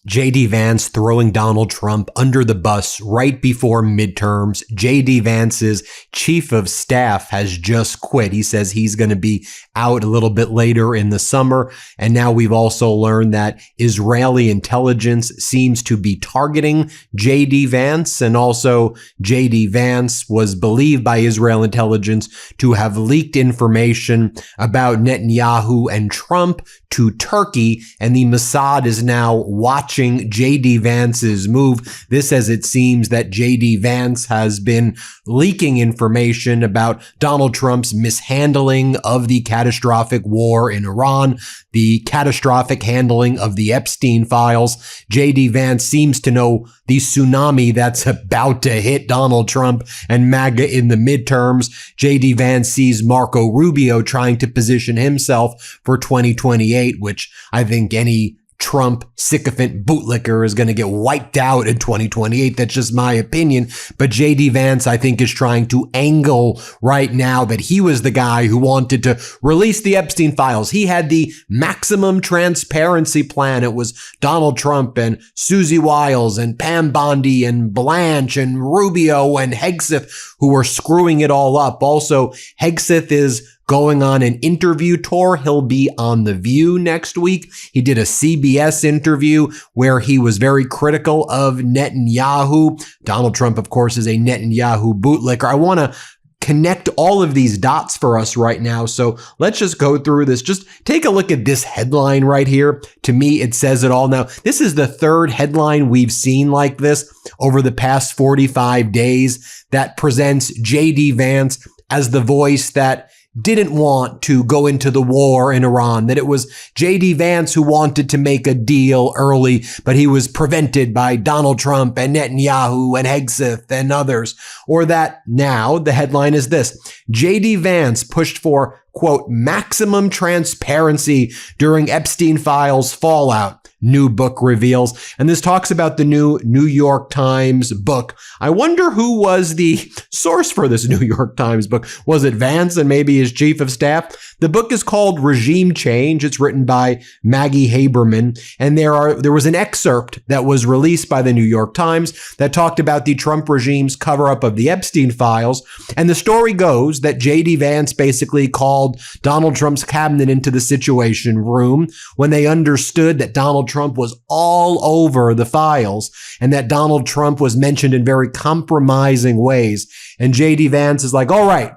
JD Vance throwing Donald Trump under the bus right before midterms. JD Vance's chief of staff has just quit. He says he's going to be out a little bit later in the summer. And now we've also learned that Israeli intelligence seems to be targeting JD Vance. And also JD Vance was believed by Israel intelligence to have leaked information about Netanyahu and Trump to Turkey. And the Mossad is now watching JD Vance's move. This as it seems that JD Vance has been leaking information about Donald Trump's mishandling of the catastrophic war in Iran, the catastrophic handling of the Epstein files. JD Vance seems to know the tsunami that's about to hit Donald Trump and MAGA in the midterms. JD Vance sees Marco Rubio trying to position himself for 2028, which I think any Trump sycophant bootlicker is going to get wiped out in 2028. That's just my opinion. But JD Vance, I think, is trying to angle right now that he was the guy who wanted to release the Epstein files. He had the maximum transparency plan. It was Donald Trump and Susie Wiles and Pam Bondi and Blanche and Rubio and Hegseth who were screwing it all up. Also, Hegseth is going on an interview tour. He'll be on The View next week. He did a CBS interview where he was very critical of Netanyahu. Donald Trump, of course, is a Netanyahu bootlicker. I want to connect all of these dots for us right now. So let's just go through this. Just take a look at this headline right here. To me, it says it all. Now, this is the third headline we've seen like this over the past 45 days that presents JD Vance as the voice that didn't want to go into the war in Iran, that it was JD Vance who wanted to make a deal early, but he was prevented by Donald Trump and Netanyahu and Hegseth and others. Or that now the headline is this: JD Vance pushed for, quote, maximum transparency during Epstein files fallout. New book reveals. And this talks about the new New York Times book. I wonder who was the source for this New York Times book. Was it Vance and maybe his chief of staff? The book is called Regime Change. It's written by Maggie Haberman. And there was an excerpt that was released by the New York Times that talked about the Trump regime's cover-up of the Epstein files. And the story goes that JD Vance basically called Donald Trump's cabinet into the Situation Room when they understood that Donald Trump was all over the files and that Donald Trump was mentioned in very compromising ways. And JD Vance is like, all right,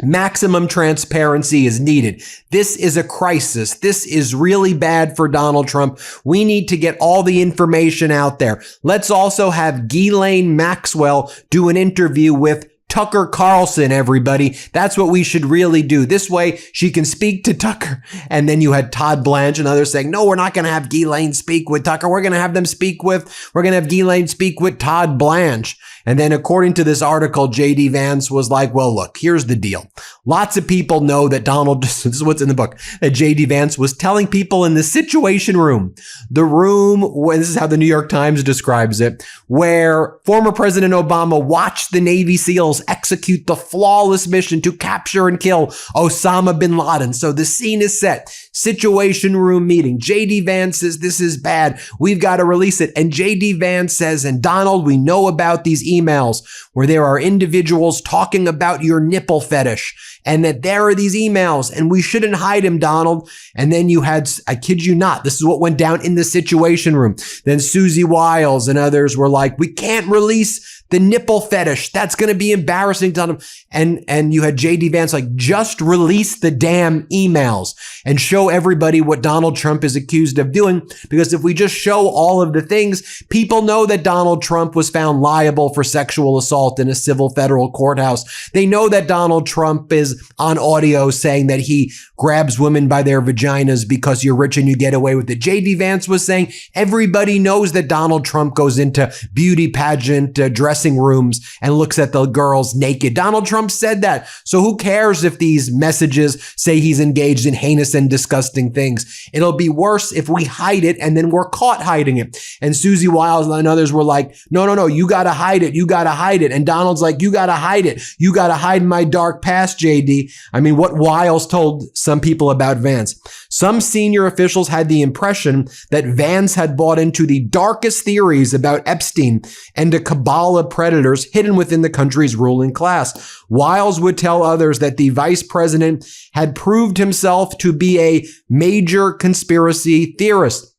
maximum transparency is needed. This is a crisis. This is really bad for Donald Trump. We need to get all the information out there. Let's also have Ghislaine Maxwell do an interview with Tucker Carlson, everybody. That's what we should really do. This way she can speak to Tucker. And then you had Todd Blanche and others saying, no, we're not going to have Ghislaine speak with Tucker. We're going to have Ghislaine speak with Todd Blanche. And then according to this article, JD Vance was like, well, look, here's the deal. Lots of people know that this is what's in the book, that JD Vance was telling people in the Situation Room, the room, this is how the New York Times describes it, where former President Obama watched the Navy SEALs execute the flawless mission to capture and kill Osama bin Laden. So the scene is set. Situation Room meeting. JD Vance says, this is bad. We've got to release it. And JD Vance says, and Donald, we know about these emails where there are individuals talking about your nipple fetish and that there are these emails and we shouldn't hide them, Donald. And then you had, I kid you not, this is what went down in the Situation Room. Then Susie Wiles and others were like, we can't release the nipple fetish. That's going to be embarrassing to them. And you had JD Vance like, just release the damn emails and show everybody what Donald Trump is accused of doing. Because if we just show all of the things, people know that Donald Trump was found liable for sexual assault in a civil federal courthouse. They know that Donald Trump is on audio saying that he grabs women by their vaginas because you're rich and you get away with it. JD Vance was saying everybody knows that Donald Trump goes into beauty pageant dressing rooms and looks at the girls naked. Donald Trump said that. So who cares if these messages say he's engaged in heinous and disgusting things? It'll be worse if we hide it and then we're caught hiding it. And Susie Wiles and others were like, no, you got to hide it. You got to hide it. And Donald's like, you got to hide it. You got to hide my dark past, JD. I mean, what Wiles told some people about Vance. Some senior officials had the impression that Vance had bought into the darkest theories about Epstein and a cabal of predators hidden within the country's ruling class. Wiles would tell others that the vice president had proved himself to be a major conspiracy theorist.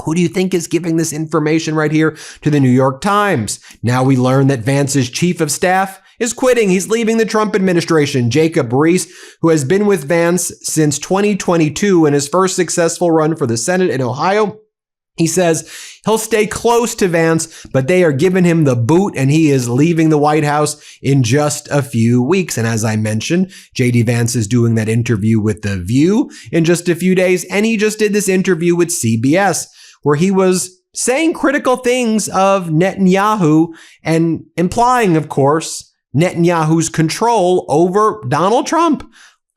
Who do you think is giving this information right here to the New York Times? Now we learn that Vance's chief of staff is quitting. He's leaving the Trump administration. Jacob Reese, who has been with Vance since 2022 in his first successful run for the Senate in Ohio, he says he'll stay close to Vance, but they are giving him the boot and he is leaving the White House in just a few weeks. And as I mentioned, JD Vance is doing that interview with The View in just a few days. And he just did this interview with CBS where he was saying critical things of Netanyahu and implying, of course, Netanyahu's control over Donald Trump.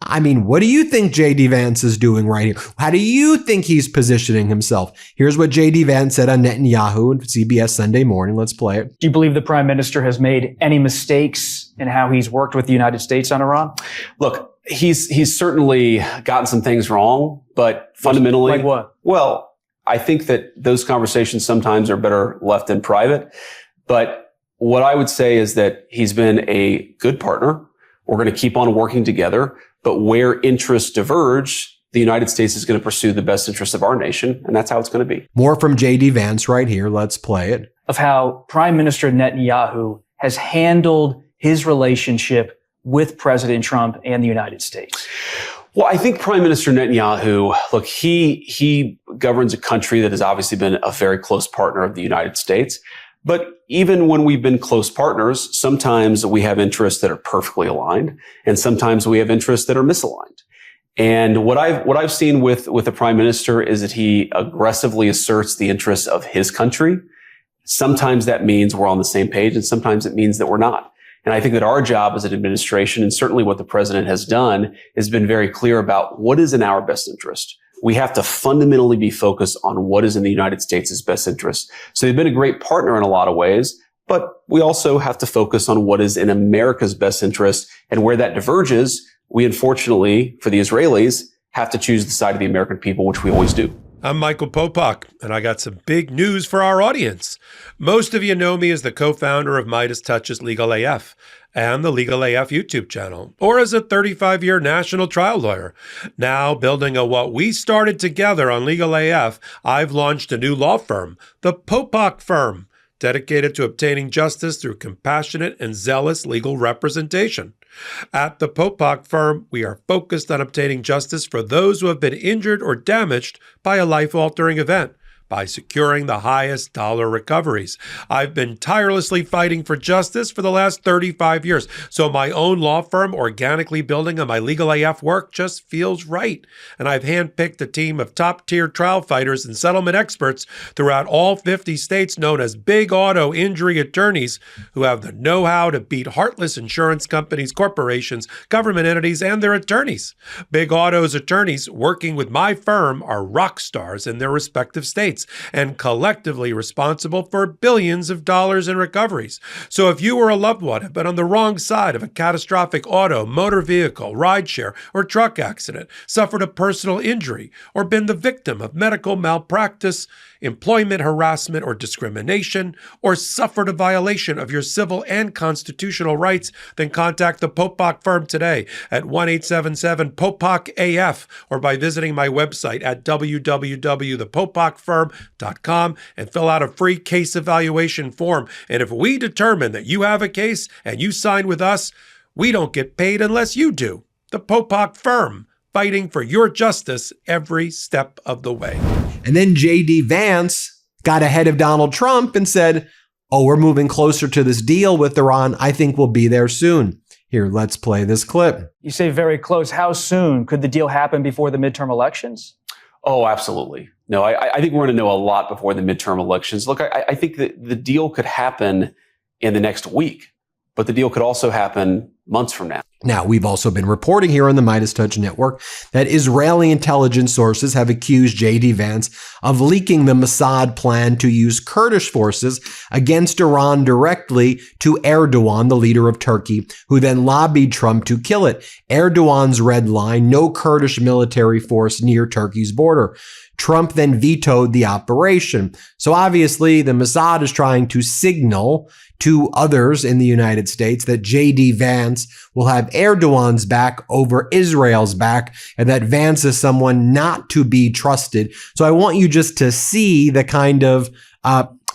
I mean, what do you think JD Vance is doing right here? How do you think he's positioning himself? Here's what JD Vance said on Netanyahu and CBS Sunday Morning. Let's play it. Do you believe the prime minister has made any mistakes in how he's worked with the United States on Iran? Look, he's certainly gotten some things wrong, but fundamentally, like what? Well, I think that those conversations sometimes are better left in private. But what I would say is that he's been a good partner. We're going to keep on working together. But where interests diverge, the United States is going to pursue the best interests of our nation. And that's how it's going to be. More from JD Vance right here. Let's play it. Of how Prime Minister Netanyahu has handled his relationship with President Trump and the United States. Well, I think Prime Minister Netanyahu, look, he governs a country that has obviously been a very close partner of the United States. But even when we've been close partners, sometimes we have interests that are perfectly aligned, and sometimes we have interests that are misaligned. And what I've seen with the prime minister is that he aggressively asserts the interests of his country. Sometimes that means we're on the same page, and sometimes it means that we're not. And I think that our job as an administration, and certainly what the president has done, has been very clear about what is in our best interest. We have to fundamentally be focused on what is in the United States' best interest. So they've been a great partner in a lot of ways, but we also have to focus on what is in America's best interest. And where that diverges, we unfortunately, for the Israelis, have to choose the side of the American people, which we always do. I'm Michael Popak, and I got some big news for our audience. Most of you know me as the co-founder of MeidasTouch's Legal AF and the Legal AF YouTube channel, or as a 35-year national trial lawyer. Now, building on what we started together on Legal AF, I've launched a new law firm, the Popak Firm, dedicated to obtaining justice through compassionate and zealous legal representation. At the Popak Firm, we are focused on obtaining justice for those who have been injured or damaged by a life-altering event by securing the highest dollar recoveries. I've been tirelessly fighting for justice for the last 35 years, so my own law firm organically building on my Legal AF work just feels right. And I've handpicked a team of top-tier trial fighters and settlement experts throughout all 50 states known as big auto injury attorneys who have the know-how to beat heartless insurance companies, corporations, government entities, and their attorneys. Big Auto's attorneys working with my firm are rock stars in their respective states and collectively responsible for billions of dollars in recoveries. So if you or a loved one have been on the wrong side of a catastrophic auto, motor vehicle, rideshare, or truck accident, suffered a personal injury, or been the victim of medical malpractice, employment harassment or discrimination, or suffered a violation of your civil and constitutional rights, then contact the Popak Firm today at 1-877-POPAK-AF or by visiting my website at www.thepopakfirm.com and fill out a free case evaluation form. And if we determine that you have a case and you sign with us, we don't get paid unless you do. The Popak Firm, fighting for your justice every step of the way. And then JD Vance got ahead of Donald Trump and said, oh, we're moving closer to this deal with Iran. I think we'll be there soon. Here, let's play this clip. You say very close. How soon? Could the deal happen before the midterm elections? Oh, absolutely. No, I think we're going to know a lot before the midterm elections. Look, I think that the deal could happen in the next week, but the deal could also happen months from now. Now, we've also been reporting here on the MeidasTouch network that Israeli intelligence sources have accused JD Vance of leaking the Mossad plan to use Kurdish forces against Iran directly to Erdogan, the leader of Turkey, who then lobbied Trump to kill it. Erdogan's red line, no Kurdish military force near Turkey's border. Trump then vetoed the operation. So obviously, the Mossad is trying to signal to others in the United States that JD Vance will have Erdogan's back over Israel's back, and that Vance is someone not to be trusted. So I want you just to see the kind of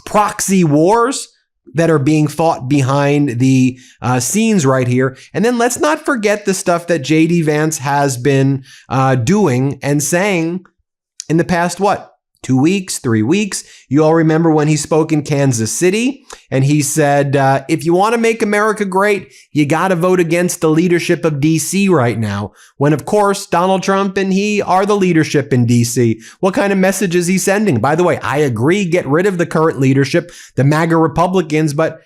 proxy wars that are being fought behind the scenes right here. And then let's not forget the stuff that JD Vance has been doing and saying in the past, 2 weeks, 3 weeks. You all remember when he spoke in Kansas City and he said, if you want to make America great, you got to vote against the leadership of DC right now. When, of course, Donald Trump and he are the leadership in DC. What kind of message is he sending? By the way, I agree, get rid of the current leadership, the MAGA Republicans, but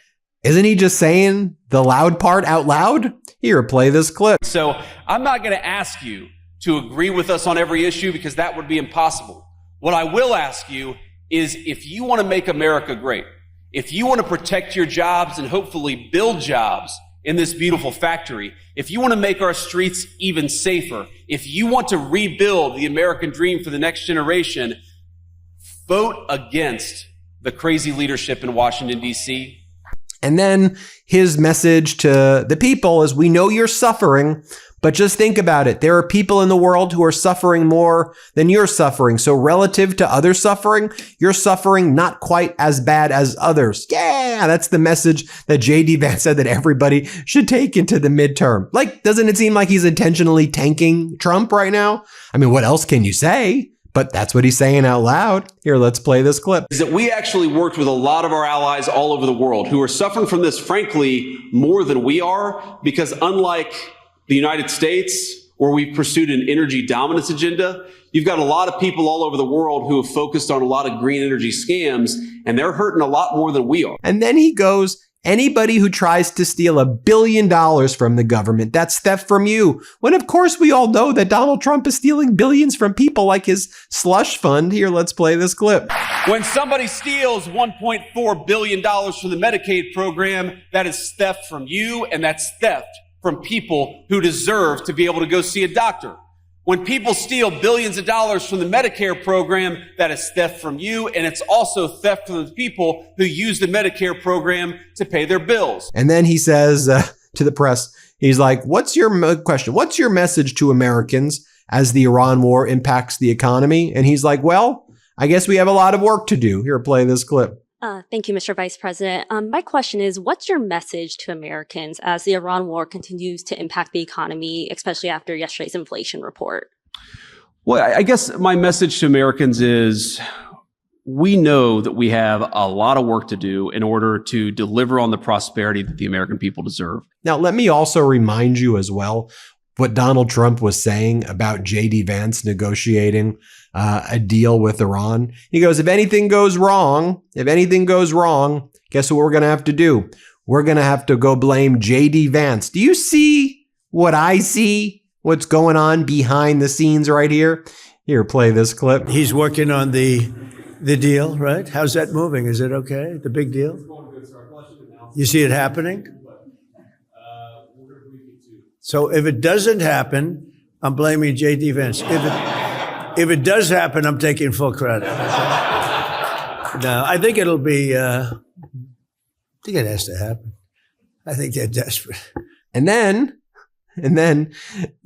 isn't he just saying the loud part out loud? Here, play this clip. So I'm not going to ask you to agree with us on every issue because that would be impossible. What I will ask you is if you want to make America great, if you want to protect your jobs and hopefully build jobs in this beautiful factory, if you want to make our streets even safer, if you want to rebuild the American dream for the next generation, vote against the crazy leadership in Washington, D.C. And then his message to the people is, we know you're suffering, but just think about it. There are people in the world who are suffering more than you're suffering. So relative to other suffering, you're suffering not quite as bad as others. Yeah, that's the message that JD Vance said that everybody should take into the midterm. Like, doesn't it seem like he's intentionally tanking Trump right now? I mean, what else can you say? But that's what he's saying out loud. Here, let's play this clip. Is that we actually worked with a lot of our allies all over the world who are suffering from this, frankly, more than we are, because unlike the United States, where we've pursued an energy dominance agenda, you've got a lot of people all over the world who have focused on a lot of green energy scams, and they're hurting a lot more than we are. And then he goes, anybody who tries to steal $1 billion from the government, that's theft from you. When, of course, we all know that Donald Trump is stealing billions from people like his slush fund. Here, let's play this clip. When somebody steals $1.4 billion from the Medicaid program, that is theft from you, and that's theft from people who deserve to be able to go see a doctor. When people steal billions of dollars from the Medicare program, that is theft from you, and it's also theft from the people who use the Medicare program to pay their bills. And then he says to the press, he's like, what's your question? What's your message to Americans as the Iran war impacts the economy? And he's like, well, I guess we have a lot of work to do. Here, play this clip. Thank you, Mr. Vice President. My question is, what's your message to Americans as the Iran war continues to impact the economy, especially after yesterday's inflation report? Well, I guess my message to Americans is we know that we have a lot of work to do in order to deliver on the prosperity that the American people deserve. Now, let me also remind you as well what Donald Trump was saying about JD Vance negotiating a deal with Iran. He goes, if anything goes wrong, guess what we're going to have to do? We're going to have to go blame JD Vance. Do you see what I see? What's going on behind the scenes right here? Here, play this clip. He's working on the deal, right? How's that moving? Is it okay? The big deal? You see it happening? So if it doesn't happen, I'm blaming JD Vance. If it does happen, I'm taking full credit. No, I think it'll be, I think it has to happen. I think they're desperate. And then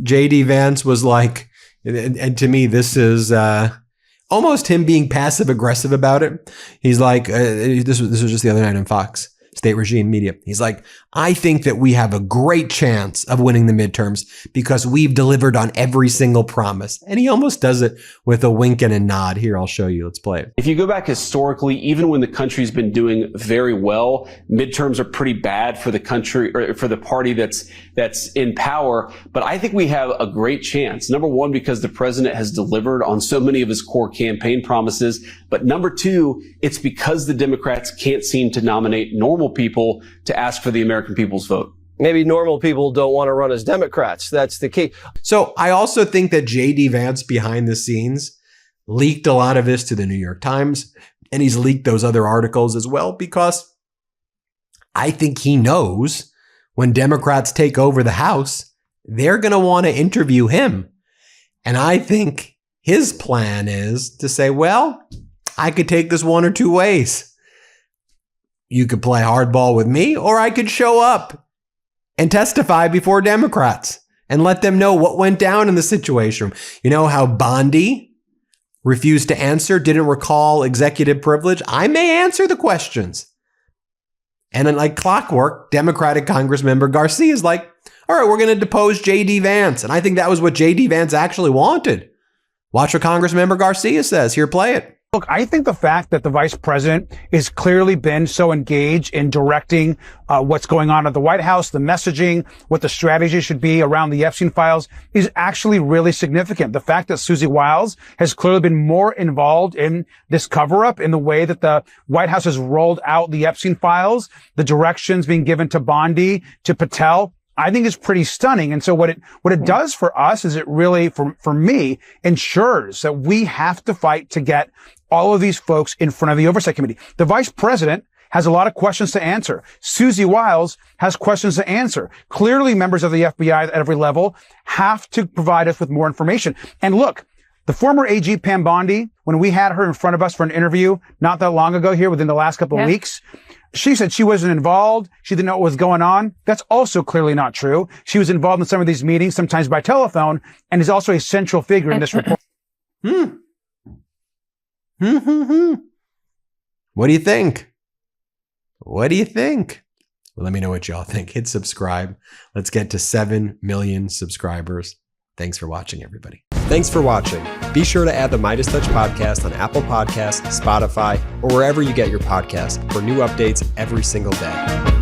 JD Vance was like, and to me, this is almost him being passive aggressive about it. He's like, this was just the other night on Fox. State regime media. He's like, I think that we have a great chance of winning the midterms because we've delivered on every single promise. And he almost does it with a wink and a nod. Here, I'll show you. Let's play it. If you go back historically, even when the country's been doing very well, midterms are pretty bad for the country or for the party that's in power. But I think we have a great chance. Number one, because the president has delivered on so many of his core campaign promises. But number two, it's because the Democrats can't seem to nominate normal people to ask for the American people's vote. maybe normal people don't want to run as Democrats. That's the key. So I also think that JD Vance behind the scenes leaked a lot of this to the New York Times, and he's leaked those other articles as well, because I think he knows when Democrats take over the House, they're going to want to interview him. And I think his plan is to say, well, I could take this one or two ways. You could play hardball with me, or I could show up and testify before Democrats and let them know what went down in the Situation Room. You know how Bondi refused to answer, didn't recall executive privilege? I may answer the questions. And then, like clockwork, Democratic Congressmember Garcia is like, all right, we're going to depose JD Vance. And I think that was what JD Vance actually wanted. Watch what Congressmember Garcia says. Here, play it. Look, I think the fact that the vice president has clearly been so engaged in directing what's going on at the White House, the messaging, what the strategy should be around the Epstein files is actually really significant. The fact that Susie Wiles has clearly been more involved in this cover-up in the way that the White House has rolled out the Epstein files, the directions being given to Bondi, to Patel, I think is pretty stunning. And so what it does for us is it really, for me, ensures that we have to fight to get all of these folks in front of the Oversight Committee. The vice president has a lot of questions to answer. Susie Wiles has questions to answer. Clearly, members of the FBI at every level have to provide us with more information. And look, the former AG Pam Bondi, when we had her in front of us for an interview not that long ago here within the last couple of weeks, she said she wasn't involved. She didn't know what was going on. That's also clearly not true. She was involved in some of these meetings, sometimes by telephone, and is also a central figure in this report. What do you think? What do you think? Well, let me know what y'all think. Hit subscribe. Let's get to 7 million subscribers. Thanks for watching, everybody. Thanks for watching. Be sure to add the MeidasTouch podcast on Apple Podcasts, Spotify, or wherever you get your podcasts for new updates every single day.